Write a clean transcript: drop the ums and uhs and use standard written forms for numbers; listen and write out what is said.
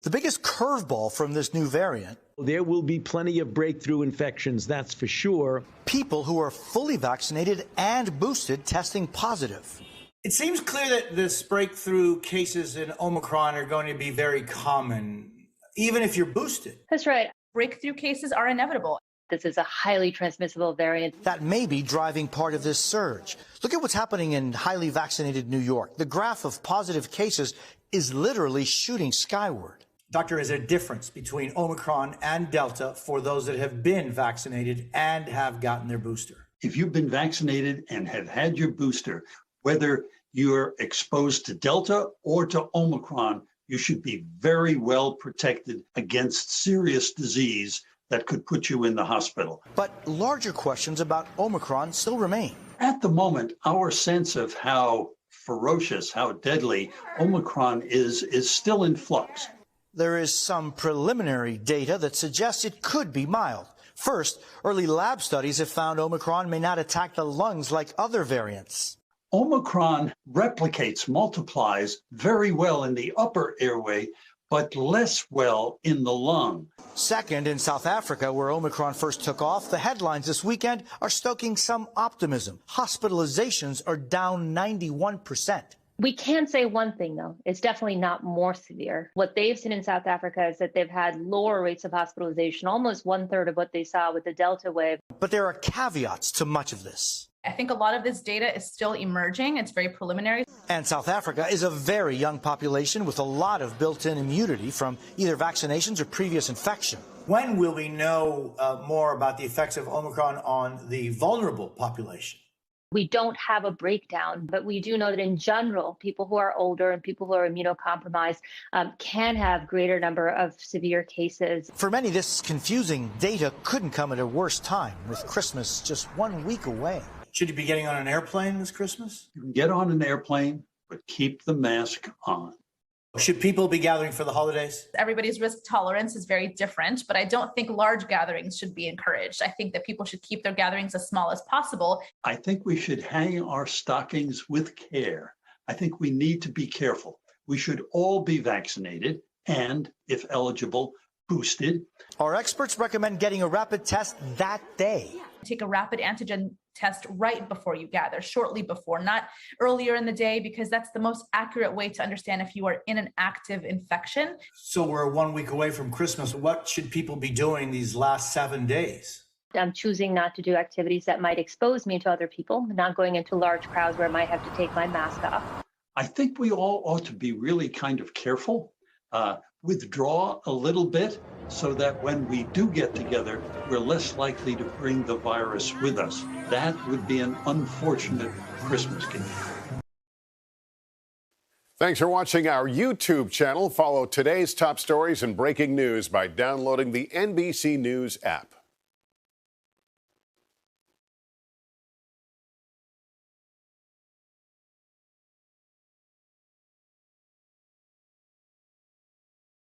The biggest curveball from this new variant: there will be plenty of breakthrough infections, that's for sure. People who are fully vaccinated and boosted testing positive. It seems clear that this breakthrough cases in Omicron are going to be very common, even if you're boosted. That's right. Breakthrough cases are inevitable. This is a highly transmissible variant. That may be driving part of this surge. Look at what's happening in highly vaccinated New York. The graph of positive cases is literally shooting skyward. Doctor, is there a difference between Omicron and Delta for those that have been vaccinated and have gotten their booster? If you've been vaccinated and have had your booster, whether you're exposed to Delta or to Omicron, you should be very well protected against serious disease that could put you in the hospital. But larger questions about Omicron still remain. At the moment, our sense of how ferocious, how deadly Omicron is still in flux. There is some preliminary data that suggests it could be mild. First, early lab studies have found Omicron may not attack the lungs like other variants. Omicron replicates, multiplies very well in the upper airway, but less well in the lung. Second, in South Africa, where Omicron first took off, the headlines this weekend are stoking some optimism. Hospitalizations are down 91%. We can say one thing, though. It's definitely not more severe. What they've seen in South Africa is that they've had lower rates of hospitalization, almost 1/3 of what they saw with the Delta wave. But there are caveats to much of this. I think a lot of this data is still emerging. It's very preliminary. And South Africa is a very young population with a lot of built-in immunity from either vaccinations or previous infection. When will we know more about the effects of Omicron on the vulnerable population? We don't have a breakdown, but we do know that in general, people who are older and people who are immunocompromised can have greater number of severe cases. For many, this confusing data couldn't come at a worse time, with Christmas just 1 week away. Should you be getting on an airplane this Christmas? You can get on an airplane, but keep the mask on. Should people be gathering for the holidays? Everybody's risk tolerance is very different, but I don't think large gatherings should be encouraged. I think that people should keep their gatherings as small as possible. I think we should hang our stockings with care. I think we need to be careful. We should all be vaccinated and, if eligible, boosted. Our experts recommend getting a rapid test that day. Take a rapid antigen test right before you gather, shortly before, not earlier in the day, because that's the most accurate way to understand if you are in an active infection. So we're 1 week away from Christmas. What should people be doing these last 7 days? I'm choosing not to do activities that might expose me to other people, not going into large crowds where I might have to take my mask off. I think we all ought to be really kind of careful, withdraw a little bit so that when we do get together, we're less likely to bring the virus with us. That would be an unfortunate Christmas gift. Thanks for watching our YouTube channel. Follow today's top stories and breaking news by downloading the NBC News app.